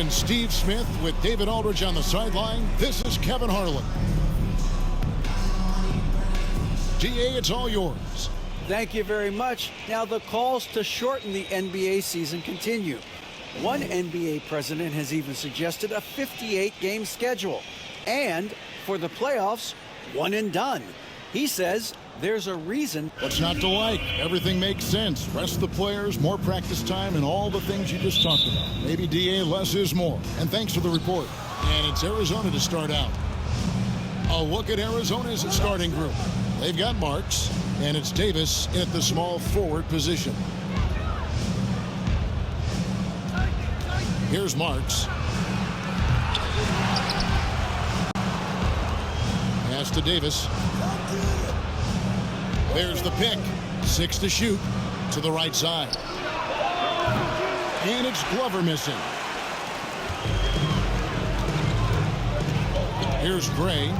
and Steve Smith with David Aldridge on the sideline. This is Kevin Harlan. DA, it's all yours. Thank you very much. Now the calls to shorten the NBA season continue. One NBA president has even suggested a 58-game schedule. And for the playoffs, one and done. He says there's a reason. What's not to like? Everything makes sense. Rest the players, more practice time, and all the things you just talked about. Maybe, DA, less is more. And thanks for the report. And it's Arizona to start out. A look at Arizona's starting group. They've got Marks, and it's Davis in at the small forward position. Here's Marks. Pass to Davis. There's the pick. 6 to shoot to the right side. And it's Glover missing. Here's Gray.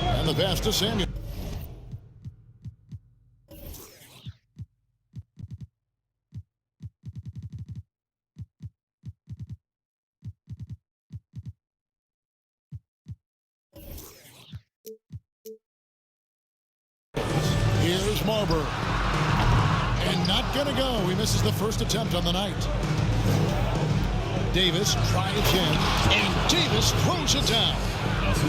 And the pass to Samuel. Here's Marbury. And not gonna go. He misses the first attempt on the night. Davis tries in, and Davis throws it down.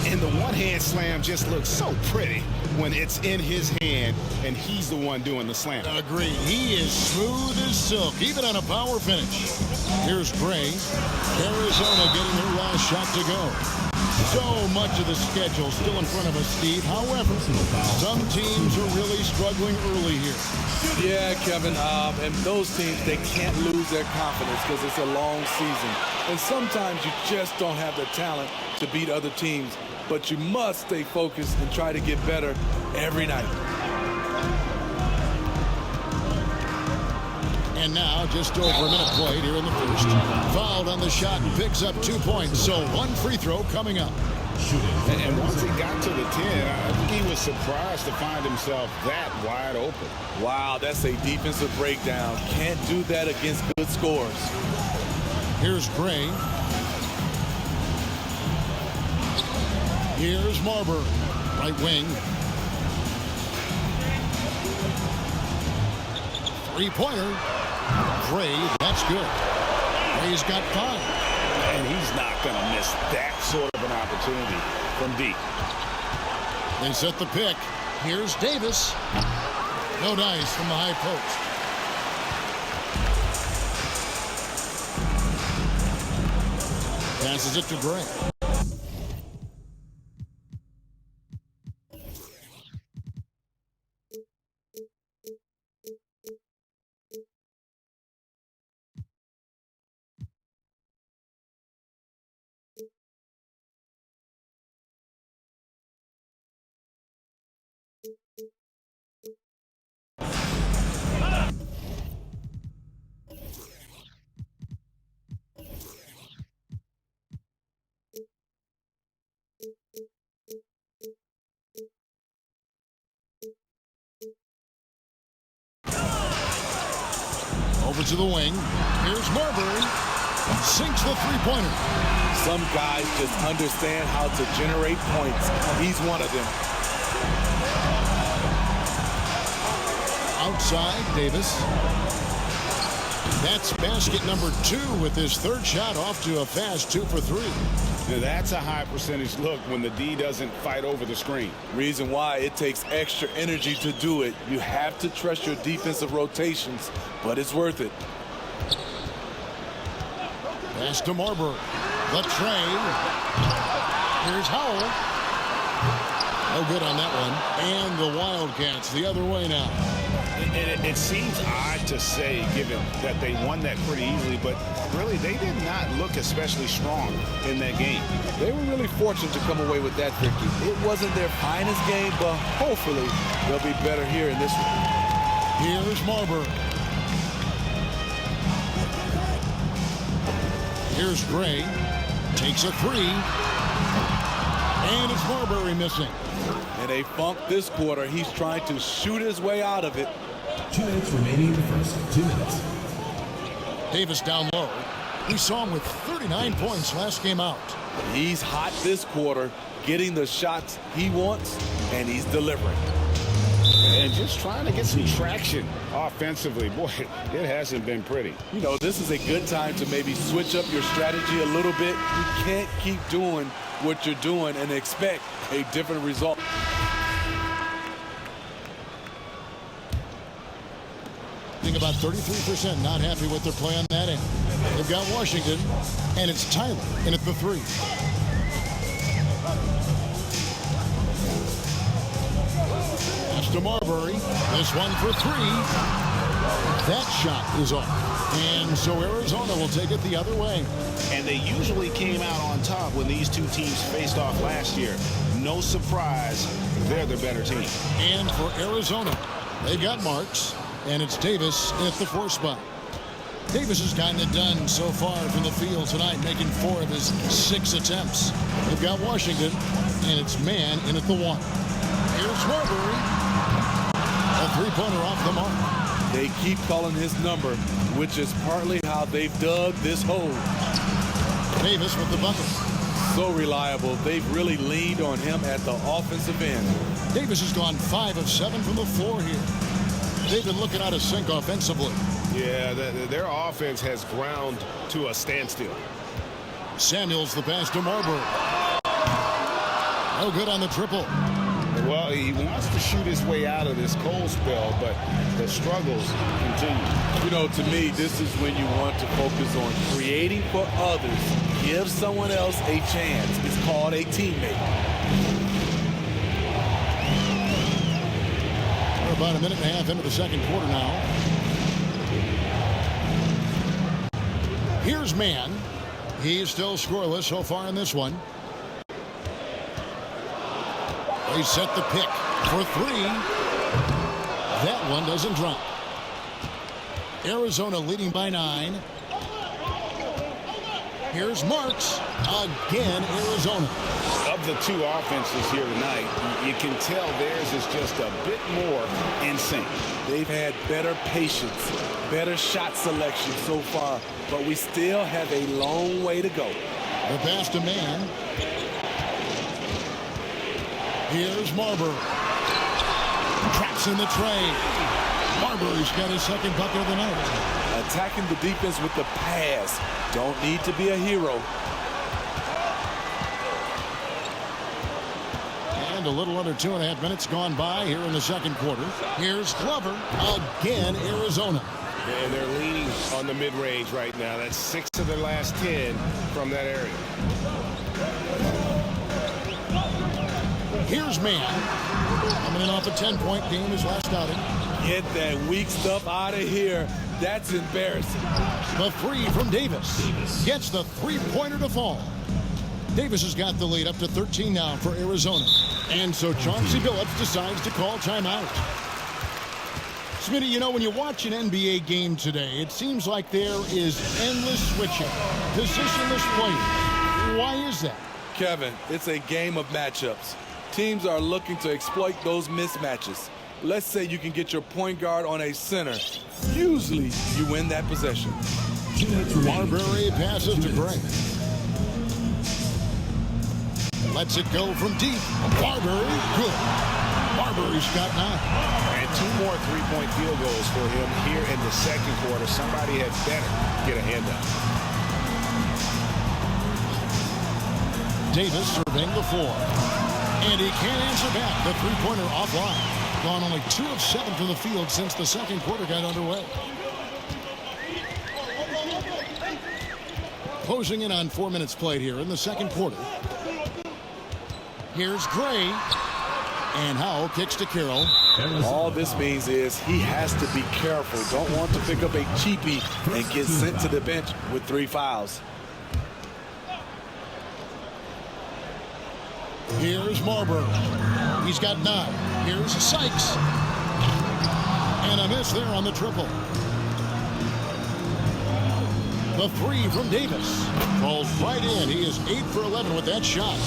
And the one-hand slam just looks so pretty when it's in his hand and he's the one doing the slam. Agreed. He is smooth as silk, even on a power finish. Here's Gray. Arizona getting their last shot to go. So much of the schedule still in front of us, Steve. However, some teams are really struggling early here. Yeah, Kevin, and those teams, they can't lose their confidence because it's a long season. And sometimes you just don't have the talent to beat other teams. But you must stay focused and try to get better every night. And now, just over a minute played here in the first. Fouled on the shot and picks up 2 points. So one free throw coming up. And once he got to the 10, I think he was surprised to find himself that wide open. Wow, that's a defensive breakdown. Can't do that against good scores. Here's Gray. Here's Marbury, right wing. Three-pointer. Gray, that's good. Gray's got 5. And he's not going to miss that sort of an opportunity from deep. They set the pick. Here's Davis. No dice from the high post. Passes it to Gray. Over to the wing. Here's Marbury. Sinks the three-pointer. Some guys just understand how to generate points. He's one of them. Outside, Davis. That's basket number 2 with his third shot off to a fast 2 for 3. Now that's a high percentage look when the D doesn't fight over the screen. Reason why it takes extra energy to do it. You have to trust your defensive rotations, but it's worth it. Pass to Marbury. The tray. Here's Howell. No good on that one. And the Wildcats the other way now. It seems odd to say, given that they won that pretty easily, but really they did not look especially strong in that game. They were really fortunate to come away with that victory. It wasn't their finest game, but hopefully they'll be better here in this one. Here's Marbury. Here's Gray. Takes a 3. And it's Marbury missing. In a funk this quarter, he's trying to shoot his way out of it. 2 minutes remaining in the first. 2 minutes. Davis down low. We saw him with 39 points last game out. He's hot this quarter, getting the shots he wants, and he's delivering. And just trying to get some traction offensively. Boy, it hasn't been pretty. You know, this is a good time to maybe switch up your strategy a little bit. You can't keep doing what you're doing and expect a different result. About 33% not happy with their play on that end. They've got Washington, and it's Tyler in at the 3. Pass to Marbury. This one for 3. That shot is off. And so Arizona will take it the other way. And they usually came out on top when these two teams faced off last year. No surprise, they're the better team. And for Arizona, they've got Marks. And it's Davis at the 4 spot. Davis has gotten it done so far from the field tonight, making 4 of his 6 attempts. They've got Washington, and it's Mann in at the 1. Here's Marbury. A 3-pointer off the mark. They keep calling his number, which is partly how they've dug this hole. Davis with the bucket. So reliable. They've really leaned on him at the offensive end. Davis has gone 5 of 7 from the floor here. They've been looking out of sync offensively. Yeah, their offense has ground to a standstill. Samuels the pass to Marbury. No good on the triple. Well, he wants to shoot his way out of this cold spell, but the struggles continue. You know, to me, this is when you want to focus on creating for others. Give someone else a chance. It's called a teammate. About a minute and a half into the second quarter now. Here's Mann. He's still scoreless so far in this one. They set the pick for 3. That one doesn't drop. Arizona leading by 9. Here's Marks. Again, Arizona. Of the two offenses here tonight, you can tell theirs is just a bit more in sync. They've had better patience, better shot selection so far, but we still have a long way to go. The pass to Mann. Here's Marbury. Traps in the tray. Marbury's got his second bucket of the night. Attacking the defense with the pass. Don't need to be a hero. And a little under 2.5 minutes gone by here in the second quarter. Here's Glover. Again, Arizona. And they're leaning on the mid-range right now. That's 6 of their last 10 from that area. Here's Mann. Coming in off a 10-point game his last outing. Get that weak stuff out of here. That's embarrassing. The 3 from Davis. Gets the 3-pointer to fall. Davis has got the lead up to 13 now for Arizona. And so Chauncey Billups decides to call timeout. Smitty, you know, when you watch an NBA game today, it seems like there is endless switching, positionless players. Why is that? Kevin, it's a game of matchups. Teams are looking to exploit those mismatches. Let's say you can get your point guard on a center. Usually, you win that possession. Marbury passes to Gray. Lets it go from deep. Marbury, good. Marbury's got 9. And 2 more 3-point field goals for him here in the second quarter. Somebody had better get a hand up. Davis serving the 4. And he can't answer back. The 3-pointer offline. Gone only 2 of 7 from the field since the second quarter got underway. Closing in on 4 minutes played here in the second quarter. Here's Gray. And Howell kicks to Carroll. All this means is he has to be careful. Don't want to pick up a cheapie and get sent to the bench with 3 fouls. Here's Marbury. He's got 9. Here's Sykes. And a miss there on the triple. The 3 from Davis. Falls right in. He is 8 for 11 with that shot.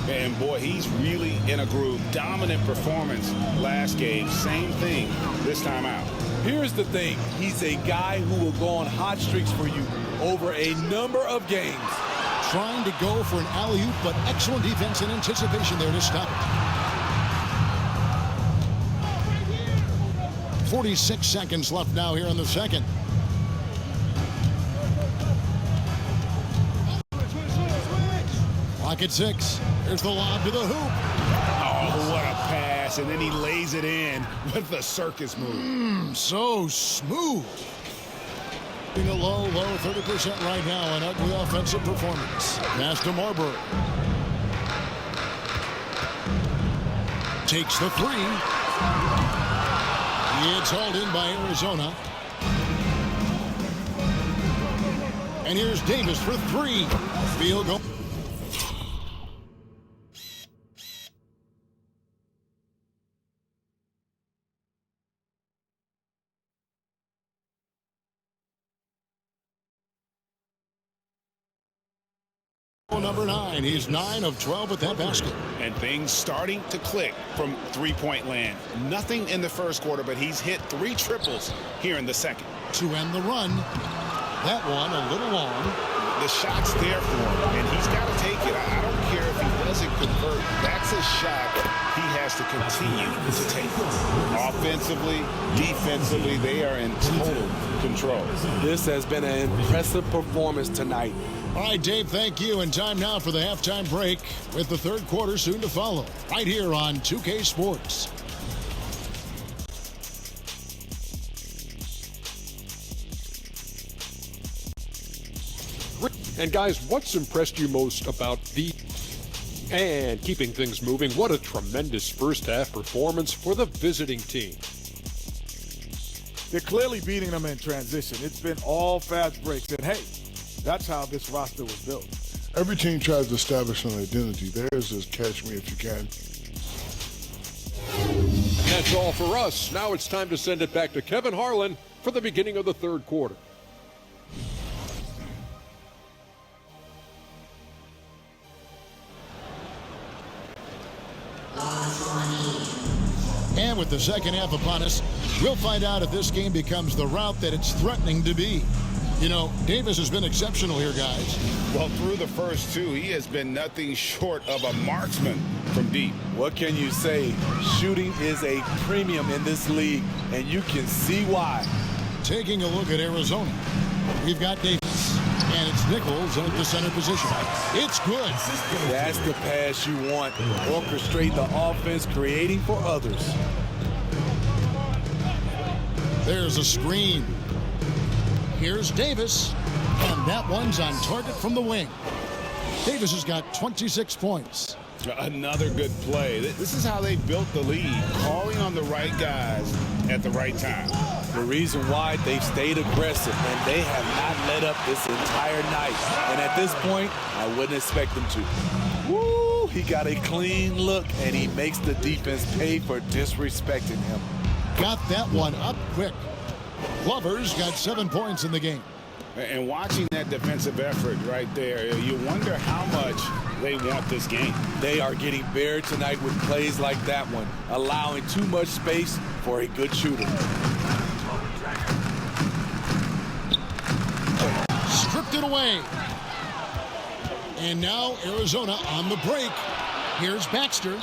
And boy, he's really in a groove. Dominant performance last game. Same thing this time out. Here's the thing. He's a guy who will go on hot streaks for you over a number of games. Trying to go for an alley-oop, but excellent defense and anticipation there to stop it. 46 seconds left now here in the second. Clock at 6. Here's the lob to the hoop. Oh, what a pass. And then he lays it in with the circus move. So smooth. In a low 30% right now. An ugly offensive performance. Pass to Marbury. Takes the three. It's hauled in by Arizona. And here's Davis for three. Field goal. Number 9. He's 9 of 12 with that basket. And things starting to click from three-point land. Nothing in the first quarter, but he's hit 3 triples here in the second. To end the run. That one a little long. The shot's there for him, and he's got to take it. I don't care if he doesn't convert. That's a shot he has to continue to take. Offensively, defensively, they are in total control. This has been an impressive performance tonight. All right, Dave, thank you. And time now for the halftime break with the third quarter soon to follow. Right here on 2K Sports. And guys, what's impressed you most about the and keeping things moving? What a tremendous first half performance for the visiting team. They're clearly beating them in transition. It's been all fast breaks. And hey, that's how this roster was built. Every team tries to establish an identity. Theirs is catch me if you can. And that's all for us. Now it's time to send it back to Kevin Harlan for the beginning of the third quarter. And with the second half upon us, we'll find out if this game becomes the route that it's threatening to be. You know, Davis has been exceptional here, guys. Well, through the first 2, he has been nothing short of a marksman from deep. What can you say? Shooting is a premium in this league, and you can see why. Taking a look at Arizona, we've got Davis, and it's Nichols at the center position. It's good. That's the pass you want. Orchestrate the offense, creating for others. There's a screen. Here's Davis, and that one's on target from the wing. Davis has got 26 points. Another good play. This is how they built the lead, calling on the right guys at the right time. The reason why they've stayed aggressive, and they have not let up this entire night. And at this point, I wouldn't expect them to. Woo! He got a clean look, and he makes the defense pay for disrespecting him. Got that one up quick. Glover's got 7 points in the game. And watching that defensive effort right there, you wonder how much they want this game. They are getting buried tonight with plays like that one, allowing too much space for a good shooter. Stripped it away. And now Arizona on the break. Here's Baxter.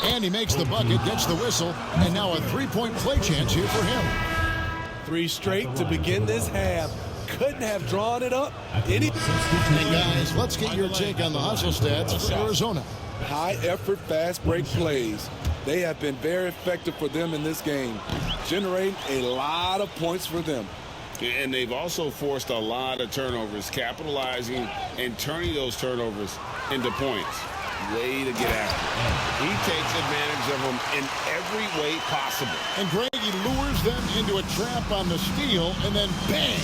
And he makes the bucket, gets the whistle, and now a three-point play chance here for him. 3 straight to begin this half. Couldn't have drawn it up any. And guys, let's get your take on the hustle stats for Arizona. High effort, fast break plays. They have been very effective for them in this game, generating a lot of points for them. And they've also forced a lot of turnovers, capitalizing and turning those turnovers into points. Way to get after. He takes advantage of them in every way possible. And Greg, he lures them into a trap on the steal, and then bang,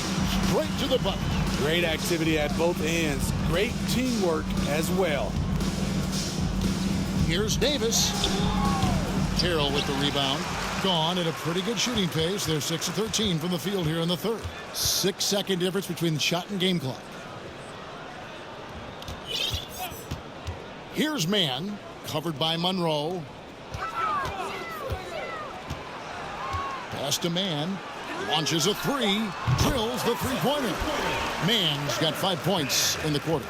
straight to the bucket. Great activity at both ends. Great teamwork as well. Here's Davis. Terrell with the rebound. Gone at a pretty good shooting pace. They're 6 of 13 from the field here in the third. 6-second difference between the shot and game clock. Here's man, covered by Monroe. Pass to man. Launches a three. Drills the three-pointer. Mann's got 5 points in the quarter.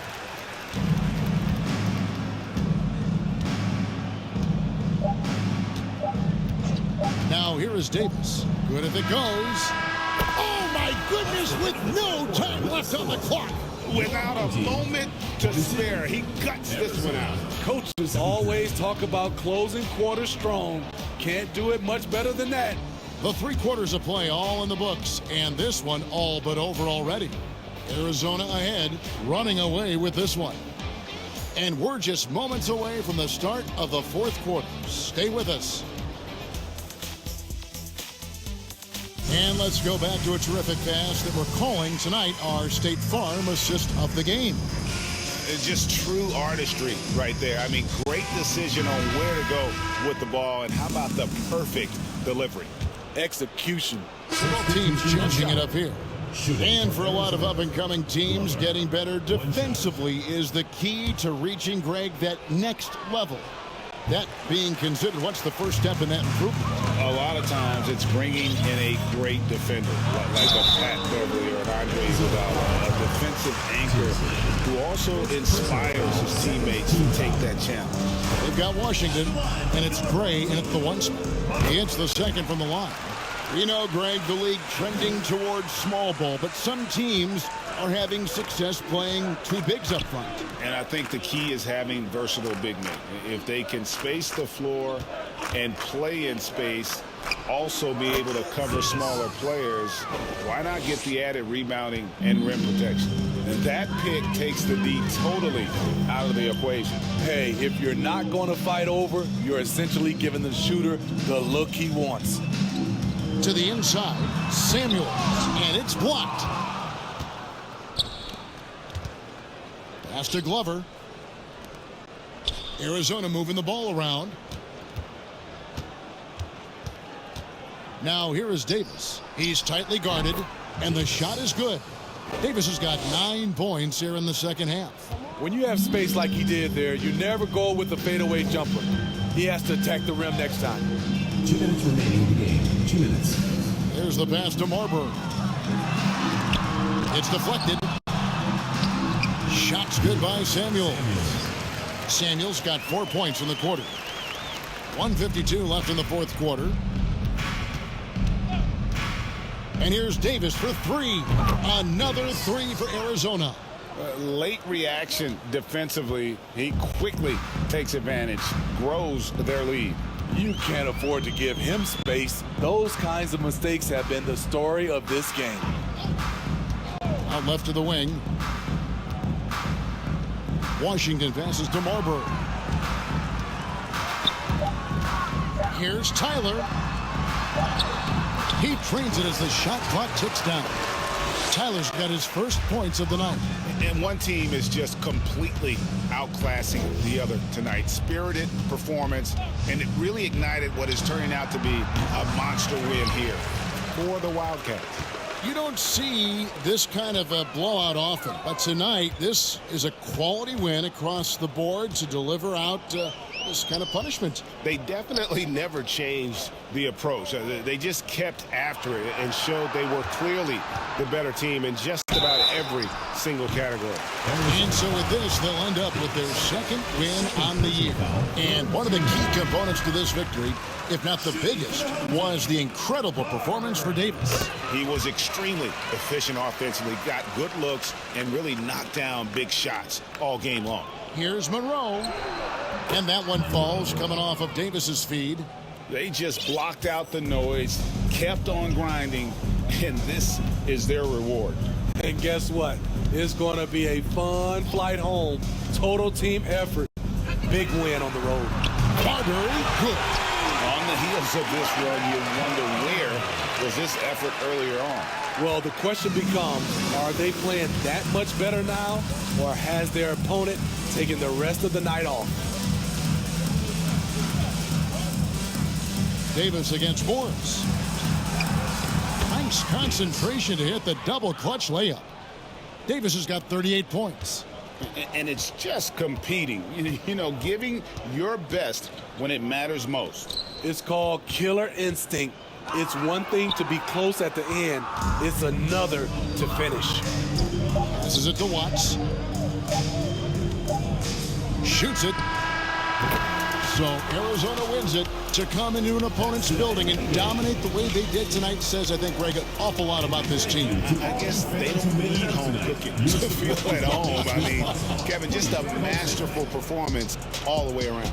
Now here is Davis. Good if it goes. Oh, my goodness, with no time left on the clock. Without a moment to spare, he guts this one out. Coaches always talk about closing quarters strong. Can't do it much better than that. The 3 quarters of play all in the books, and this one all but over already. Arizona ahead, running away with this one. And we're just moments away from the start of the 4th quarter. Stay with us. And let's go back to a terrific pass that we're calling tonight our State Farm assist of the game. It's just true artistry right there. I mean, great decision on where to go with the ball, and how about the perfect delivery? Execution. Both teams judging it up here. And for a lot of up-and-coming teams, getting better defensively is the key to reaching, Greg, that next level. That being considered, what's the first step in that improvement? A lot of times it's bringing in a great defender, like a Pat Beverly or an Andre Iguodala, a defensive anchor who also inspires his teammates to take that challenge. They've got Washington, and it's Gray in at the 1 spot. He hits the second from the line. You know, Greg, the league trending towards small ball, but some teams are having success playing 2 bigs up front. And I think the key is having versatile big men. If they can space the floor and play in space, also be able to cover smaller players, why not get the added rebounding and rim protection? And that pick takes the D totally out of the equation. Hey, if you're not going to fight over, you're essentially giving the shooter the look he wants. To the inside, Samuels, and it's blocked. Pass to Glover. Arizona moving the ball around. Now here is Davis. He's tightly guarded, and the shot is good. Davis has got 9 points here in the second half. When you have space like he did there, you never go with the fadeaway jumper. He has to attack the rim next time. 2 minutes remaining in the game. 2 minutes. There's the pass to Marbury. It's deflected. Shot's good by Samuels. Samuels got 4 points in the quarter. 1:52 left in the 4th quarter. And here's Davis for 3. Another 3 for Arizona. Late reaction defensively. He quickly takes advantage, grows their lead. You can't afford to give him space. Those kinds of mistakes have been the story of this game. Out left to the wing. Washington passes to Marbury. Here's Tyler. He trains it as the shot clock ticks down. Tyler's got his first points of the night. And one team is just completely outclassing the other tonight. Spirited performance, and it really ignited what is turning out to be a monster win here for the Wildcats. You don't see this kind of a blowout often, but tonight this is a quality win across the board to deliver out this kind of punishment. They definitely never changed the approach. They just kept after it and showed they were clearly the better team in just about every single category. And so with this, they'll end up with their second win on the year. And one of the key components to this victory, if not the biggest, was the incredible performance for Davis. He was extremely efficient offensively, got good looks, and really knocked down big shots all game long. Here's Monroe. And that one falls coming off of Davis's feed. They just blocked out the noise, kept on grinding, and this is their reward. And guess what? It's going to be a fun flight home. Total team effort. Big win on the road. Marbury, good. On the heels of this run, you wonder where was this effort earlier on? Well, the question becomes, are they playing that much better now, or has their opponent taken the rest of the night off? Davis against Morris. Nice concentration to hit the double clutch layup. Davis has got 38 points. And it's just competing, you know, giving your best when it matters most. It's called killer instinct. It's one thing to be close at the end. It's another to finish. Passes it to Watts. Shoots it. So Arizona wins it. To come into an opponent's building and dominate the way they did tonight says, I think, Greg, an awful lot about this team. I guess they don't need home cooking to feel at home. I mean, Kevin, just a masterful performance all the way around.